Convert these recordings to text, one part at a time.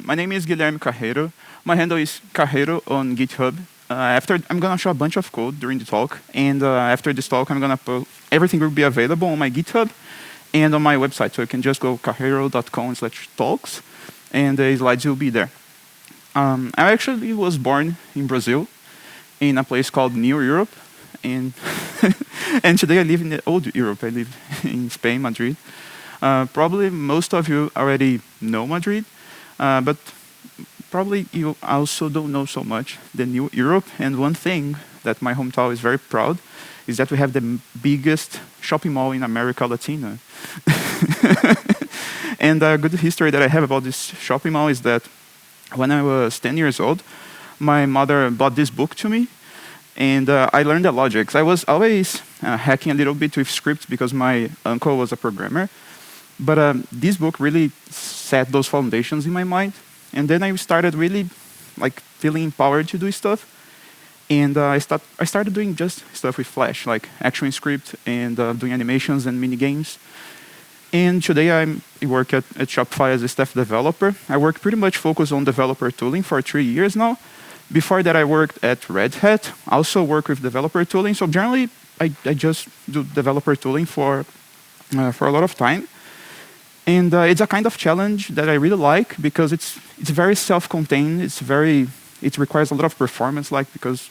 My name is Guilherme Carreiro. My handle is Carreiro on GitHub. I'm gonna show a bunch of code during the talk, and after this talk, I'm gonna put everything will be available on my GitHub and on my website. So you can just go carreiro.com/talks, and the slides will be there. I actually was born in Brazil, in a place called New Europe, and and today I live in the old Europe. I live in Spain, Madrid. Probably most of you already know Madrid, but probably you also don't know so much the New Europe. And one thing that my hometown is very proud is that we have the biggest shopping mall in America Latina. And a good history that I have about this shopping mall is that when I was 10 years old, my mother bought this book to me, and I learned the logics. I was always hacking a little bit with scripts because my uncle was a programmer. But this book really set those foundations in my mind. And then I started really feeling empowered to do stuff. And I started doing just stuff with Flash, like ActionScript and doing animations and mini games. And today I work at Shopify as a staff developer. I work pretty much focused on developer tooling for 3 years now. Before that, I worked at Red Hat. I also work with developer tooling. So generally, I just do developer tooling for a lot of time. And it's a kind of challenge that I really like because it's very self-contained. It requires a lot of performance, because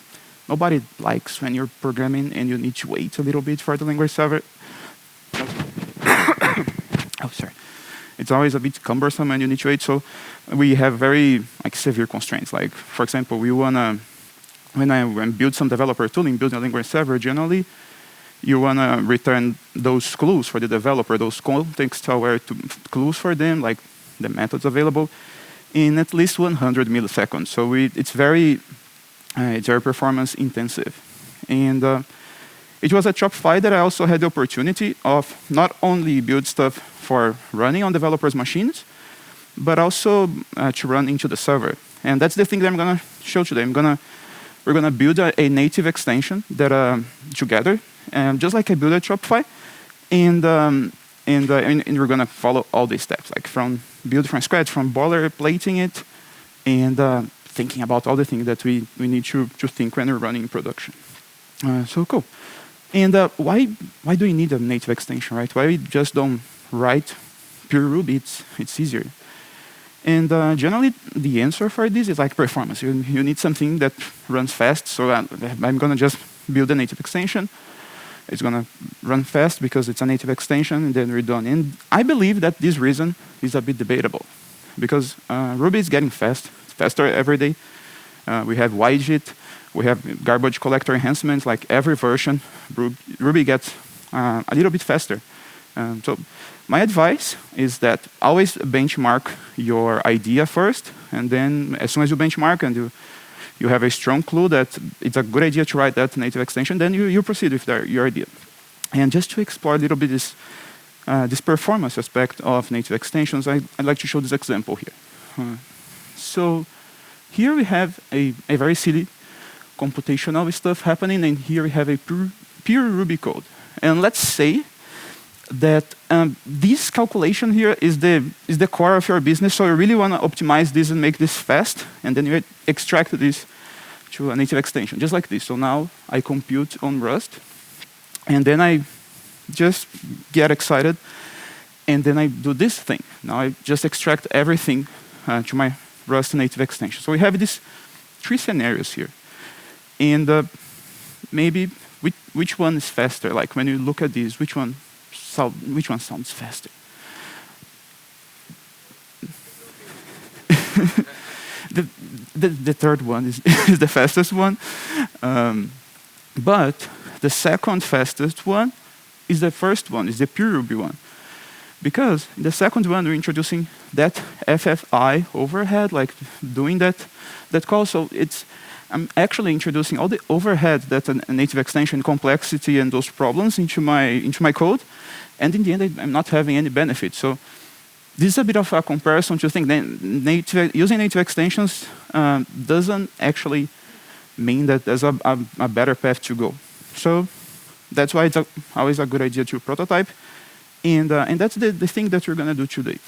nobody likes when you're programming and you need to wait a little bit for the language server. Oh, sorry. It's always a bit cumbersome and you need to wait. So we have very severe constraints. Like, for example, when I build some developer tooling, building a language server, generally, you want to return those clues for the developer, those context-aware clues for them, like the methods available, in at least 100 milliseconds. So it's very performance intensive. And it was at Shopify that I also had the opportunity of not only build stuff for running on developers' machines, but also to run into the server. And that's the thing that I'm going to show today. We're going to build a native extension that together, just like I built at Shopify, and we're going to follow all these steps, like from build from scratch, from boilerplating it, and thinking about all the things that we need to think when we're running in production. So cool. And why do we need a native extension, right? Why we just don't write pure Ruby? It's easier. And generally, the answer for this is performance. You need something that runs fast. So I'm going to just build a native extension. It's going to run fast because it's a native extension, and then we're done. And I believe that this reason is a bit debatable because Ruby is getting faster every day. We have widget, we have garbage collector enhancements. Like every version, Ruby gets a little bit faster. So my advice is that always benchmark your idea first, and then as soon as you benchmark and you have a strong clue that it's a good idea to write that native extension, then you proceed with your idea. And just to explore a little bit this performance aspect of native extensions, I'd like to show this example here. So here we have a very silly computational stuff happening, and here we have a pure Ruby code. And let's say that this calculation here is the core of your business, so you really want to optimize this and make this fast, and then you extract this to a native extension, just like this. So now I compute on Rust, and then I just get excited, and then I do this thing. Now I just extract everything to my Rust native extension. So we have these 3 scenarios here, and maybe which one is faster? Like when you look at these, which one sounds faster? the third one is the fastest one, but the second fastest one is the first one, is the pure Ruby one, because in the second one we're introducing that FFI overhead, like doing that call. So I'm actually introducing all the overhead that a native extension complexity and those problems into my code. And in the end, I'm not having any benefit. So this is a bit of a comparison to think that using native extensions doesn't actually mean that there's a better path to go. So that's why it's always a good idea to prototype. And that's the thing that we're going to do today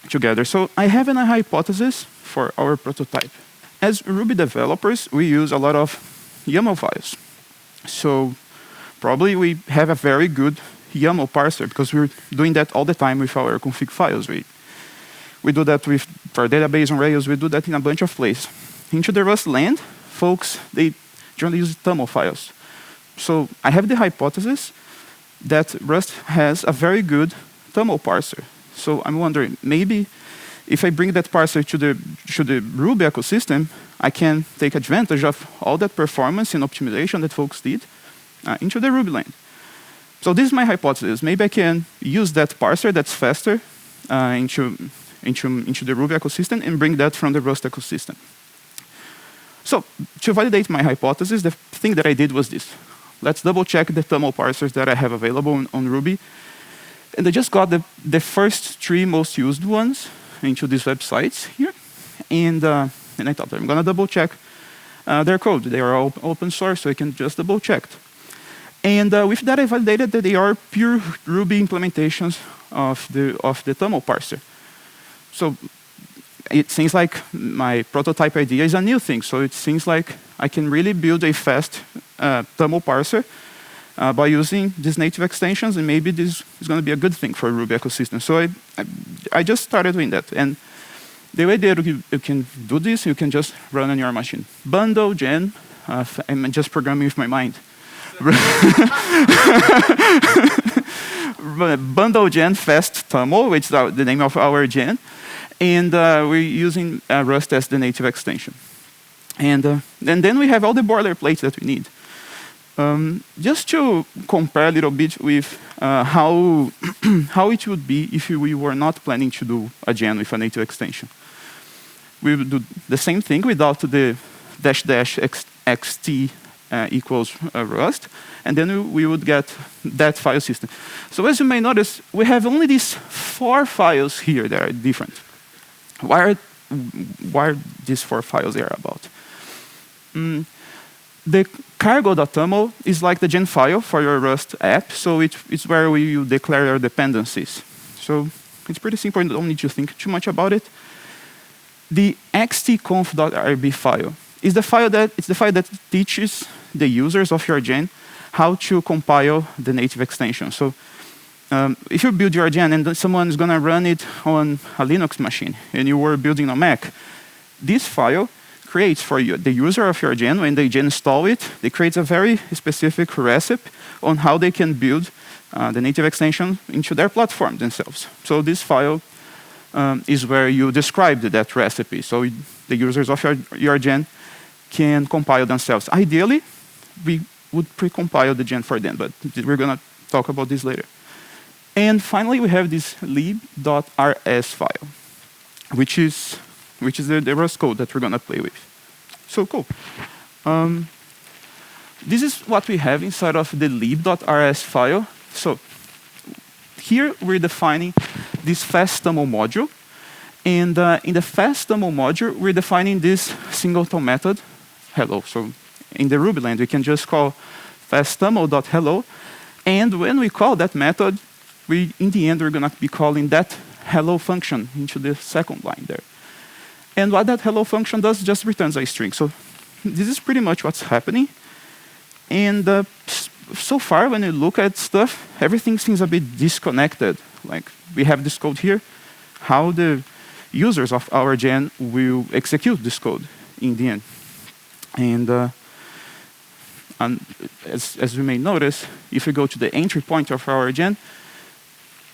together. So I have a hypothesis for our prototype. As Ruby developers, we use a lot of YAML files. So probably we have a very good YAML parser because we're doing that all the time with our config files. We do that with our database on Rails. We do that in a bunch of places. Into the Rust land, folks, they generally use TOML files. So I have the hypothesis that Rust has a very good TOML parser. So I'm wondering, maybe if I bring that parser to the Ruby ecosystem, I can take advantage of all that performance and optimization that folks did into the Ruby land. So this is my hypothesis. Maybe I can use that parser that's faster into the Ruby ecosystem and bring that from the Rust ecosystem. So to validate my hypothesis, the thing that I did was this. Let's double check the TOML parsers that I have available on Ruby. And I just got the first 3 most used ones into these websites here. And I thought, I'm going to double check their code. They are all open source, so I can just double check. And with that, I validated that they are pure Ruby implementations of the TOML parser. So it seems like my prototype idea is a new thing. So it seems like I can really build a fast TOML parser by using these native extensions, and maybe this is going to be a good thing for a Ruby ecosystem. So I just started doing that. And the way that you can do this, you can just run on your machine. Bundle, gen, I'm just programming with my mind. Bundle gen fast TOML, which is the name of our gen. And we're using Rust as the native extension. And then we have all the boilerplates that we need. Just to compare a little bit with how it would be if we were not planning to do a gen with a native extension. We would do the same thing without the --xt equals Rust, and then we would get that file system. So as you may notice, we have only these 4 files here that are different. Why are these 4 files there about? The cargo.toml is like the gen file for your Rust app, so it's where you declare your dependencies. So it's pretty simple, you don't need to think too much about it. The xtconf.rb file is the file that teaches the users of your gen how to compile the native extension. So if you build your gen and someone is going to run it on a Linux machine and you were building a Mac, this file creates for you, the user of your gen, when they gen install it, they create a very specific recipe on how they can build the native extension into their platform themselves. So this file is where you describe that recipe. So the users of your gen can compile themselves. Ideally, we would pre-compile the gen for them, but we're going to talk about this later. And finally, we have this lib.rs file, which is the Rust code that we're going to play with. So cool. This is what we have inside of the lib.rs file. So here we're defining this fast TOML module. And in the fast TOML module, we're defining this singleton method, hello. So in the Ruby land, we can just call fasttoml.hello. And when we call that method, in the end, we're going to be calling that hello function into the second line there. And what that hello function does just returns a string. So this is pretty much what's happening. And so far, when you look at stuff, everything seems a bit disconnected. Like we have this code here, how the users of our gen will execute this code in the end. And as you may notice, if we go to the entry point of our gen,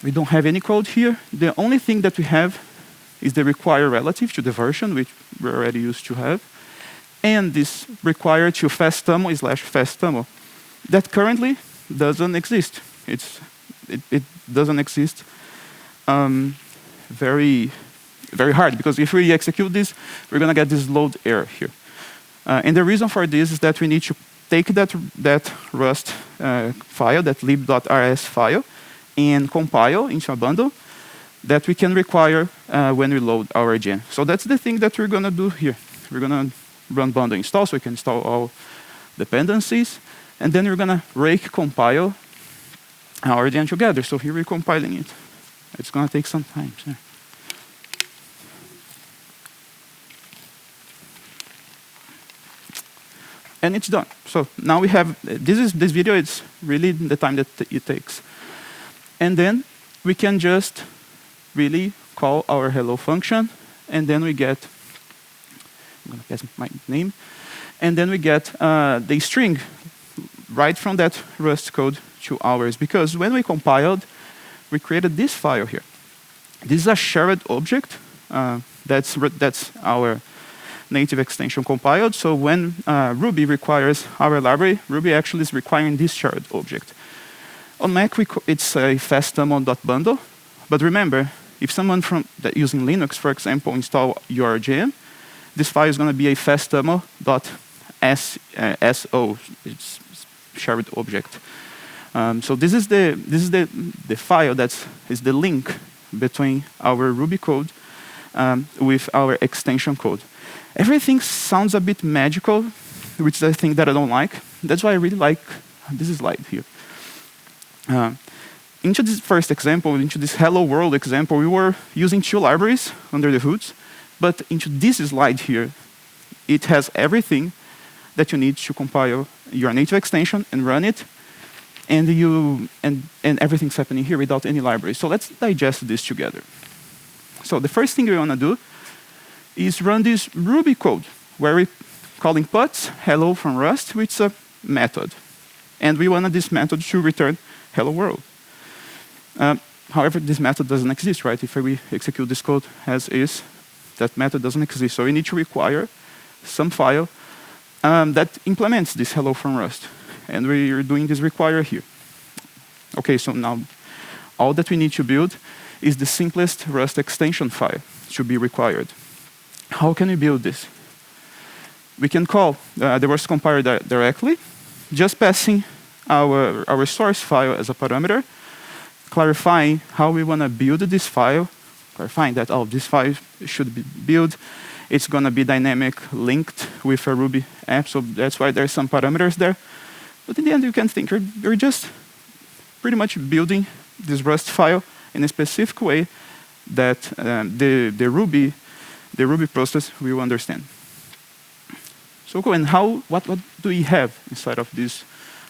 we don't have any code here. The only thing that we have is the require relative to the version, which we're already used to have. And this require to fasttoml/fasttoml. That currently doesn't exist. It doesn't exist very hard, because if we execute this, we're going to get this load error here. And the reason for this is that we need to take that Rust file, that lib.rs file, and compile into a bundle that we can require when we load our gen. So that's the thing that we're going to do here. We're going to run bundle install, so we can install all dependencies, and then we're going to rake compile our gen together. So here we're compiling it. It's going to take some time. So. and it's done. So now we have, this video, it's really the time that it takes. And then we can just really call our hello function, and then we get, I'm gonna pass my name, and then we get the string right from that Rust code to ours, because when we compiled, we created this file here. This is a shared object. That's our native extension compiled. So when Ruby requires our library, Ruby actually is requiring this shared object. On Mac, it's a fastamo.bundle. But remember, if someone using Linux, for example, install your GM, this file is going to be a fastamo.so. It's shared object. So this is the file that is the link between our Ruby code with our extension code. Everything sounds a bit magical, which is a thing that I don't like. That's why I really like this slide here. Into this first example, into this hello world example, we were using 2 libraries under the hoods, but into this slide here, it has everything that you need to compile your native extension and run it, and everything's happening here without any library. So let's digest this together. So the first thing we want to do is run this Ruby code, where we're calling puts hello from Rust, which is a method. And we want this method to return hello world. However, this method doesn't exist, right? If we execute this code as is, that method doesn't exist. So we need to require some file that implements this hello from Rust. And we're doing this require here. OK, so now all that we need to build is the simplest Rust extension file to be required. How can we build this? We can call the Rust compiler directly, just passing our source file as a parameter, clarifying how we want to build this file, clarifying that this file should be built. It's going to be dynamic linked with a Ruby app, so that's why there's some parameters there. But in the end, you can think you're just pretty much building this Rust file in a specific way that the Ruby process will understand. So and what do we have inside of this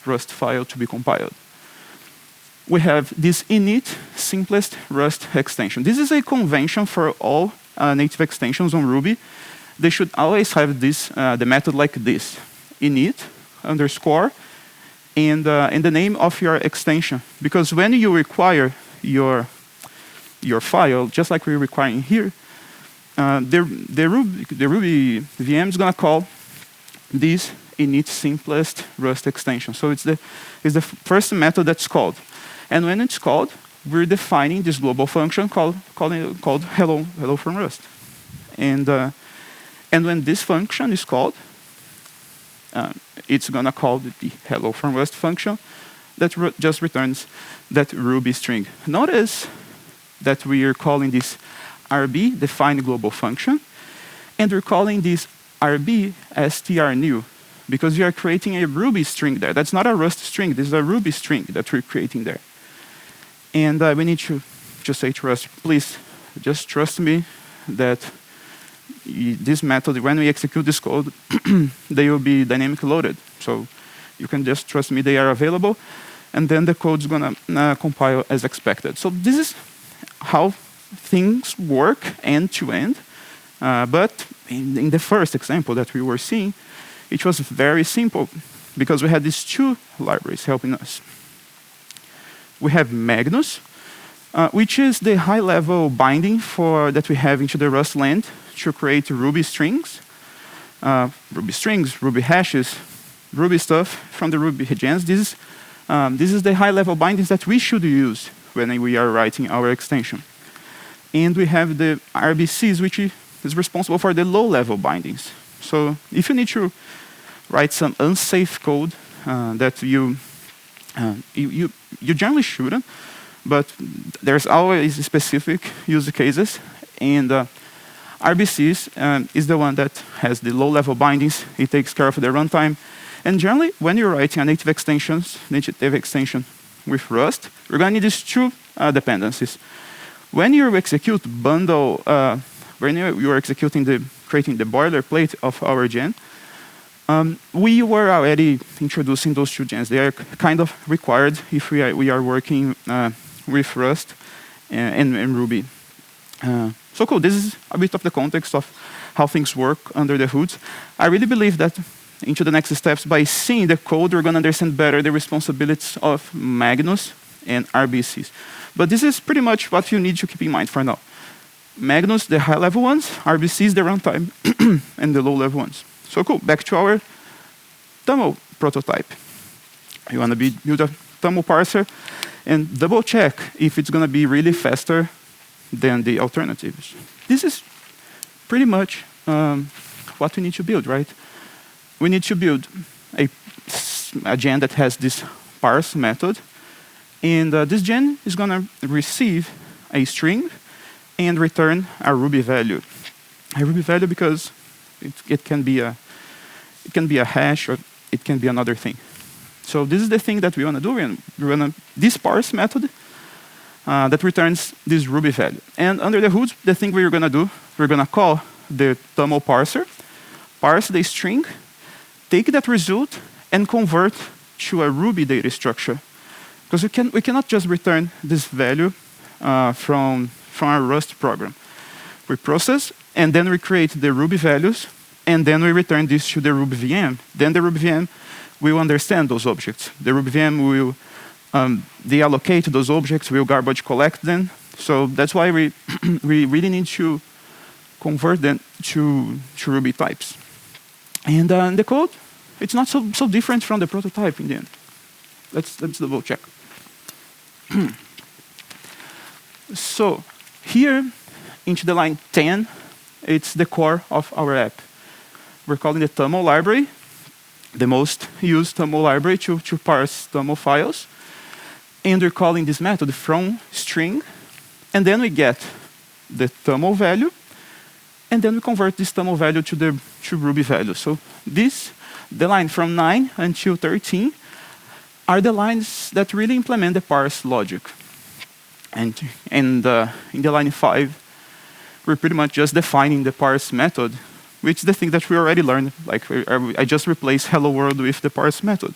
Rust file to be compiled? We have this init simplest Rust extension. This is a convention for all native extensions on Ruby. They should always have this the method like this: init underscore and the name of your extension. Because when you require your file, just like we're requiring here, the Ruby VM is going to call this init simplest Rust extension. So it's the first method that's called. And when it's called, we're defining this global function called hello from Rust. And when this function is called, it's going to call the hello from Rust function that just returns that Ruby string. Notice that we are calling this RB, defined global function, and we're calling this RB strnew, because we are creating a Ruby string there. That's not a Rust string. This is a Ruby string that we're creating there. And we need to just say to Rust, please, just trust me that this method, when we execute this code, they will be dynamically loaded. So you can just trust me they are available, and then the code's going to compile as expected. So this is how things work end to end. But in the first example that we were seeing, it was very simple, because we had these 2 libraries helping us. We have Magnus, which is the high-level binding that we have into the Rust land to create Ruby strings, Ruby hashes, Ruby stuff from the Ruby gens. This is the high-level bindings that we should use when we are writing our extension. And we have the RBCs, which is responsible for the low-level bindings. So if you need to write some unsafe code that you generally shouldn't, but there's always specific use cases, and RBCs is the one that has the low-level bindings. It takes care of the runtime. And generally, when you're writing a native extension with Rust, we're going to need these 2 dependencies. When you execute bundle, when you're executing creating the boilerplate of our gen, We were already introducing those two gens. They are kind of required if we are working with Rust and Ruby. So cool, this is a bit of the context of how things work under the hood. I really believe that into the next steps, by seeing the code, we're going to understand better the responsibilities of Magnus and RBCs. But this is pretty much what you need to keep in mind for now. Magnus, the high-level ones, RBCs, the runtime, and the low-level ones. So cool, back to our TUML prototype. You want to build a TUML parser and double-check if it's going to be really faster than the alternatives. This is pretty much what we need to build, right? We need to build a gen that has this parse method, and this gen is going to receive a string and return a Ruby value. A Ruby value because it can be a hash or it can be another thing. So this is the thing that we want to do. We want this parse method that returns this Ruby value. And under the hood, the thing we're going to do, we're going to call the TUML parser, parse the string, take that result, and convert to a Ruby data structure. Because we cannot just return this value from our Rust program. We process, and then we create the Ruby values, and then we return this to the Ruby VM. Then the Ruby VM will understand those objects. The Ruby VM will deallocate those objects, will garbage collect them. So that's why we really need to convert them to Ruby types. And the code, it's not so different from the prototype in the end. Let's double check. So here, into the line 10, it's the core of our app. We're calling the TUML library, the most used TUML library to parse TUML files. And we're calling this method from string. And then we get the TUML value. And then we convert this TUML value to Ruby value. So the line from 9 until 13, are the lines that really implement the parse logic. And in the line 5, we're pretty much just defining the parse method, which is the thing that we already learned. Like I just replaced hello world with the parse method.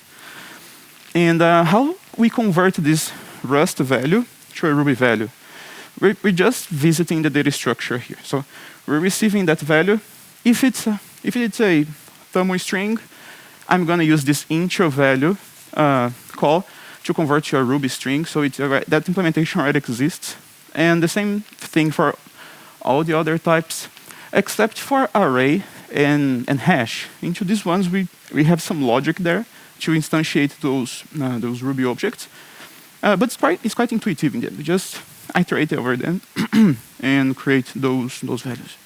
And how we convert this Rust value to a Ruby value? We're just visiting the data structure here. So we're receiving that value. If it's a TUML string, I'm going to use this intro value call to convert to a Ruby string. So that implementation already exists. And the same thing for all the other types, except for array and hash. Into these ones, we have some logic there to instantiate those Ruby objects. But it's quite intuitive in the end. We just iterate over them and create those values.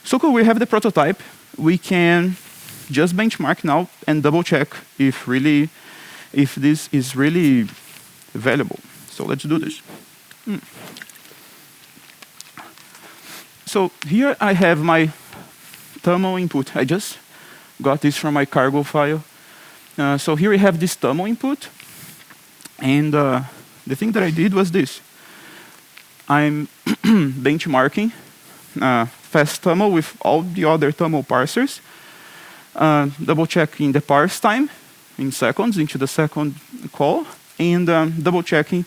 So cool, we have the prototype. We can just benchmark now and double check if this is really valuable. So let's do this. So here I have my TUML input. I just got this from my cargo file. So here we have this TUML input. And the thing that I did was this. I'm benchmarking fast TUML with all the other TUML parsers, double checking the parse time in seconds into the second call, and double checking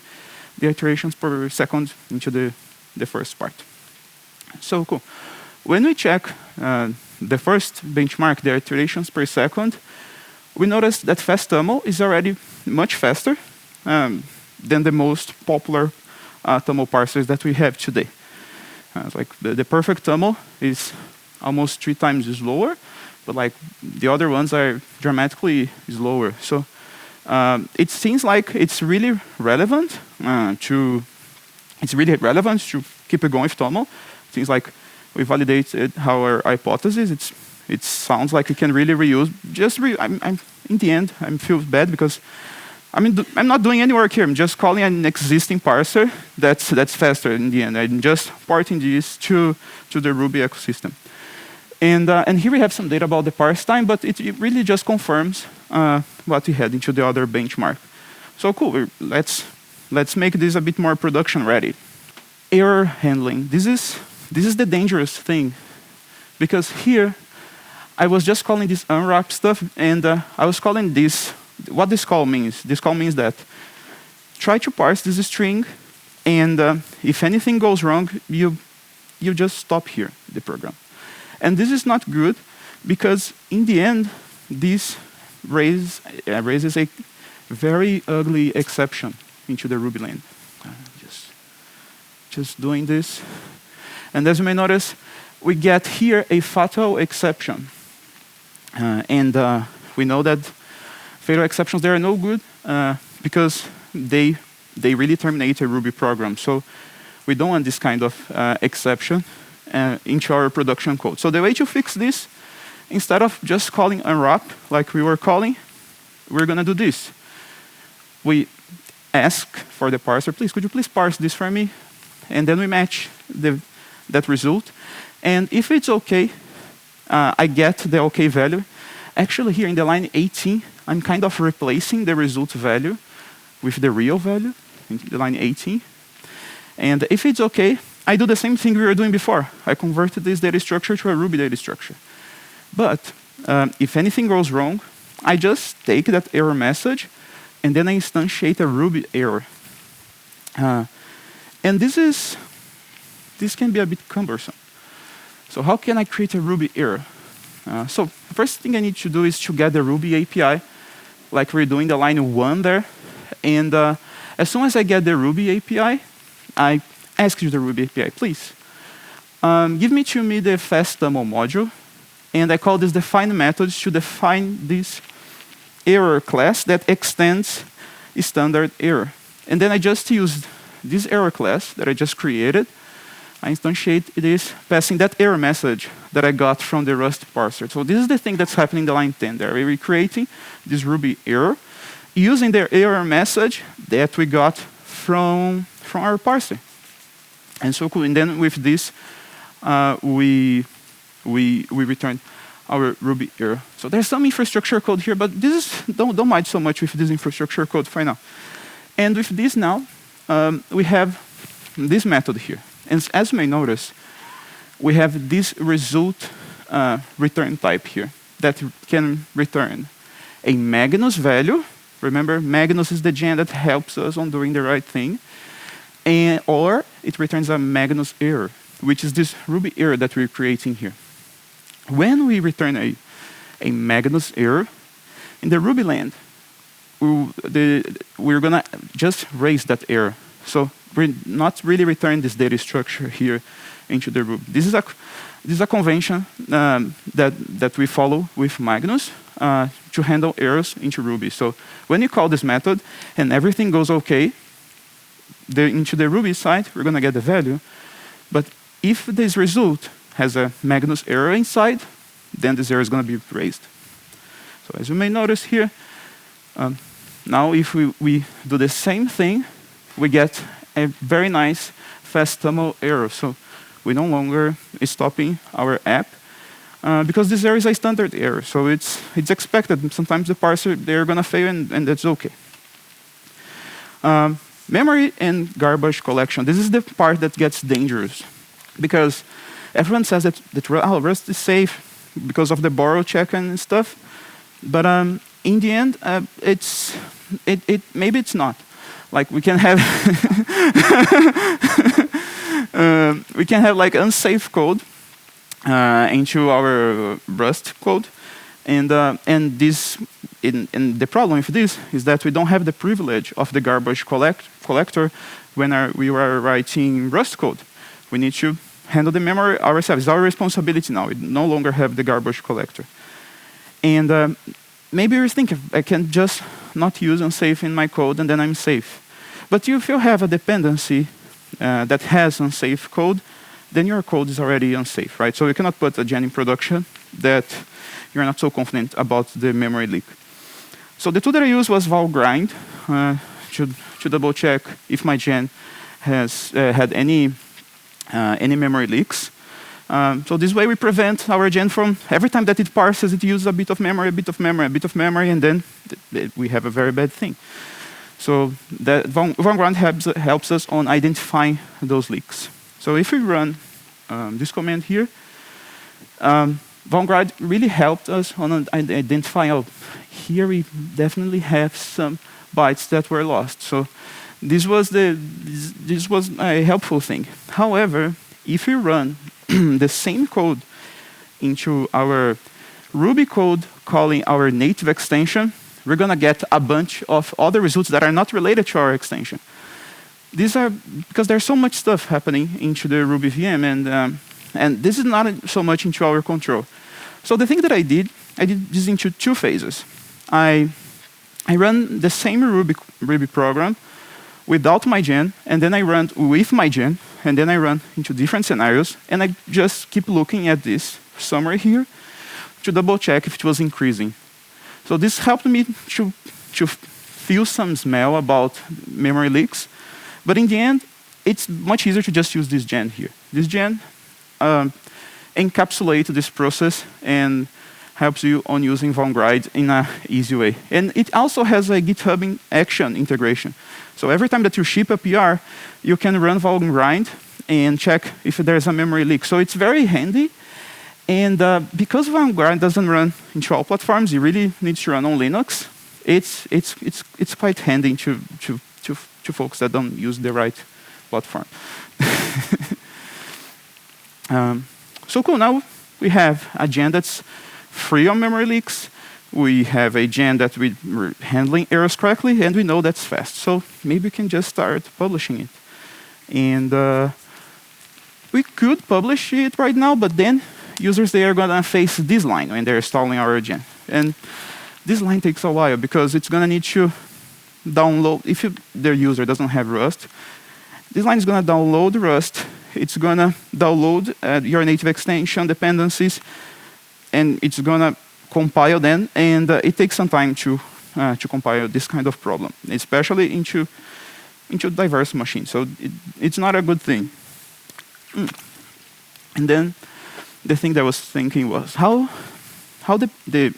the iterations per second into the first part. So cool. When we check the first benchmark, the iterations per second, we notice that fast TUML is already much faster than the most popular TUML parsers that we have today. Like the perfect TUML is almost 3 times slower, but like the other ones are dramatically slower. So it seems like it's really relevant to keep it going with TUML. It seems like we validated our hypothesis. It sounds like we can really reuse. In the end, I feel bad because I'm not doing any work here. I'm just calling an existing parser that's faster in the end. I'm just porting this to the Ruby ecosystem. And here we have some data about the parse time, but it really just confirms what we had into the other benchmark. So cool. Let's make this a bit more production ready. Error handling. This is the dangerous thing, because here I was just calling this unwrap stuff, and I was calling this, what this call means. This call means that try to parse this string, and if anything goes wrong, you just stop here, the program. And this is not good, because in the end, this raises a very ugly exception into the Ruby land. Just doing this. And as you may notice, we get here a fatal exception. And we know that fatal exceptions, they are no good because they really terminate a Ruby program. So we don't want this kind of exception into our production code. So the way to fix this, instead of just calling unwrap like we were calling, we're going to do this. We ask for the parser, please, could you please parse this for me? And then we match that result. And if it's OK, I get the OK value. Actually, here in the line 18, I'm kind of replacing the result value with the real value in the line 18. And if it's OK, I do the same thing we were doing before. I converted this data structure to a Ruby data structure. But if anything goes wrong, I just take that error message, and then I instantiate a Ruby error. And this can be a bit cumbersome. So how can I create a Ruby error? So the first thing I need to do is to get the Ruby API, like we're doing the line 1 there. And as soon as I get the Ruby API, I ask you the Ruby API, please, give me the fastDemo module. And I call this define methods to define this error class that extends standard error. And then I just use this error class that I just created. I instantiate this, passing that error message that I got from the Rust parser. So this is the thing that's happening in the line 10 there. We're creating this Ruby error using the error message that we got from our parser. And so cool. And then with this, we return our Ruby error. So there's some infrastructure code here, but this is, don't mind so much with this infrastructure code for now. And with this now, we have this method here. And as you may notice, we have this result return type here that can return a Magnus value. Remember, Magnus is the gen that helps us on doing the right thing. Or it returns a Magnus error, which is this Ruby error that we're creating here. When we return a Magnus error, in the Ruby land, we're going to just raise that error. So we're not really returning this data structure here into the Ruby. This is a convention that we follow with Magnus to handle errors into Ruby. So when you call this method and everything goes OK, into the Ruby side, we're going to get the value. But if this result has a Magnus error inside, then this error is going to be raised. So as you may notice here, now if we do the same thing, we get a very nice fastDemo error. So we no longer is stopping our app because this error is a standard error. So it's expected. Sometimes the parser, they're going to fail, and that's OK. Memory and garbage collection. This is the part that gets dangerous, because everyone says that Rust is safe because of the borrow check and stuff. But in the end, maybe it's not. Like we can have like unsafe code into our Rust code, and the problem with this is that we don't have the privilege of the garbage collector when we are writing Rust code. We need to handle the memory ourselves. It's our responsibility now. We no longer have the garbage collector. And maybe you're thinking, I can just not use unsafe in my code and then I'm safe. But if you have a dependency that has unsafe code, then your code is already unsafe, right? So you cannot put a gen in production that you're not so confident about the memory leak. So the tool that I used was valgrind to double check if my gen has had any memory leaks. So this way we prevent our gen from, every time that it parses, it uses a bit of memory, a bit of memory, a bit of memory, and then we have a very bad thing. So that valgrind helps us on identifying those leaks. So if we run this command here, Vanguard really helped us on identifying, oh, here we definitely have some bytes that were lost. So this was a helpful thing. However, if we run the same code into our Ruby code calling our native extension, we're going to get a bunch of other results that are not related to our extension. These are because there's so much stuff happening into the Ruby VM, and this is not so much into our control. So the thing that I did this into two phases. I run the same Ruby program without my gen, and then I run with my gen, and then I run into different scenarios, and I just keep looking at this summary here to double check if it was increasing. So this helped me to feel some smell about memory leaks, but in the end, it's much easier to just use this gen here. This gen encapsulates this process and helps you on using Vanguard in an easy way. And it also has a GitHub action integration. So every time that you ship a PR, you can run Vanguard and check if there's a memory leak. So it's very handy. And because Vanguard doesn't run into all platforms, it really needs to run on Linux. It's quite handy to folks that don't use the right platform. So cool, now we have a gen that's free on memory leaks. We have a gen that we're handling errors correctly, and we know that's fast. So maybe we can just start publishing it. And we could publish it right now, but then users, they are going to face this line when they're installing our gen. And this line takes a while, because it's going to need to download, if the user doesn't have Rust, this line is going to download Rust. It's going to download your native extension dependencies, and it's going to compile then, and it takes some time to compile this kind of problem, especially into diverse machines. So it's not a good thing. And then the thing that I was thinking was how the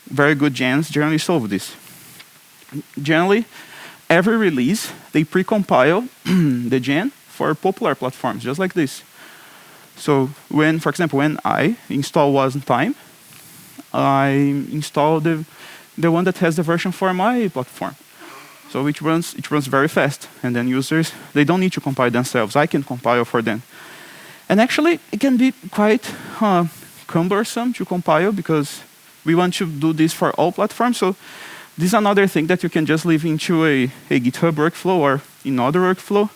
very good gens generally solve this. Generally, every release, they pre-compile the gen for popular platforms, just like this. So when, for example, when I install Wasmtime, I install the one that has the version for my platform. So it runs very fast. And then users, they don't need to compile themselves. I can compile for them. And actually, it can be quite cumbersome to compile, because we want to do this for all platforms. So this is another thing that you can just leave into a GitHub workflow or another workflow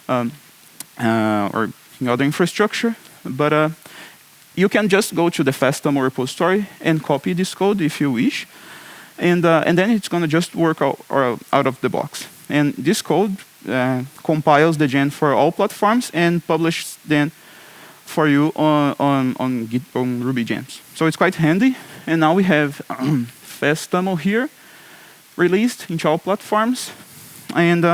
or in other infrastructure. But you can just go to the FastTML repository and copy this code if you wish. And then it's going to just work out of the box. And this code compiles the gen for all platforms and publishes then for you on Ruby gems. So it's quite handy. And now we have FastTML here, released into all platforms. And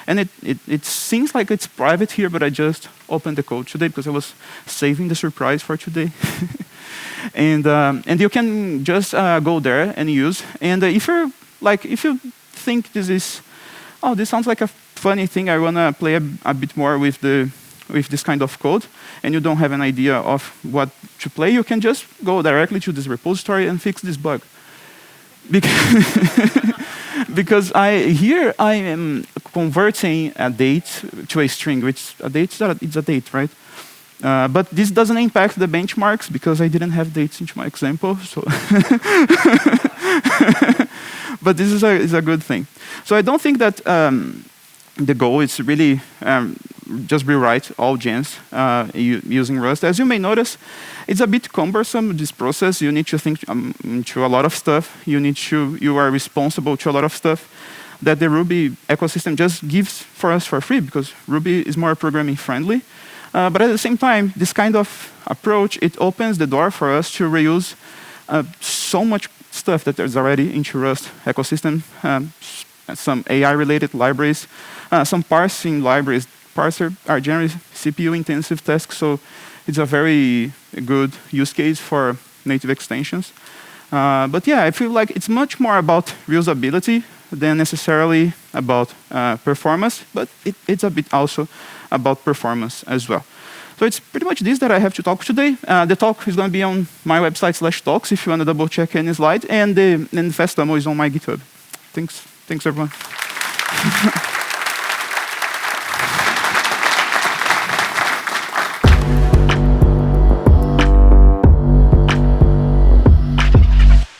it seems like it's private here, but I just opened the code today because I was saving the surprise for today. And you can just go there and use. And if you think this sounds like a funny thing, I wanna play a bit more with this kind of code, and you don't have an idea of what to play, you can just go directly to this repository and fix this bug. Because I am converting a date to a string, which it's a date, right? But this doesn't impact the benchmarks, because I didn't have dates into my example. So but this is a good thing. So I don't think that the goal is really just rewrite all gens using Rust. As you may notice, it's a bit cumbersome, this process. You need to think into a lot of stuff. You are responsible to a lot of stuff that the Ruby ecosystem just gives for us for free, because Ruby is more programming friendly. But at the same time, this kind of approach, it opens the door for us to reuse so much stuff that there's already into Rust ecosystem. Some AI-related libraries, some parsing libraries. Parser are generally CPU-intensive tasks, so it's a very good use case for native extensions. But yeah, I feel like it's much more about reusability than necessarily about performance, but it's a bit also about performance as well. So it's pretty much this that I have to talk today. The talk is going to be on my website /talks if you want to double check any slide, and the fast demo is on my GitHub. Thanks everyone.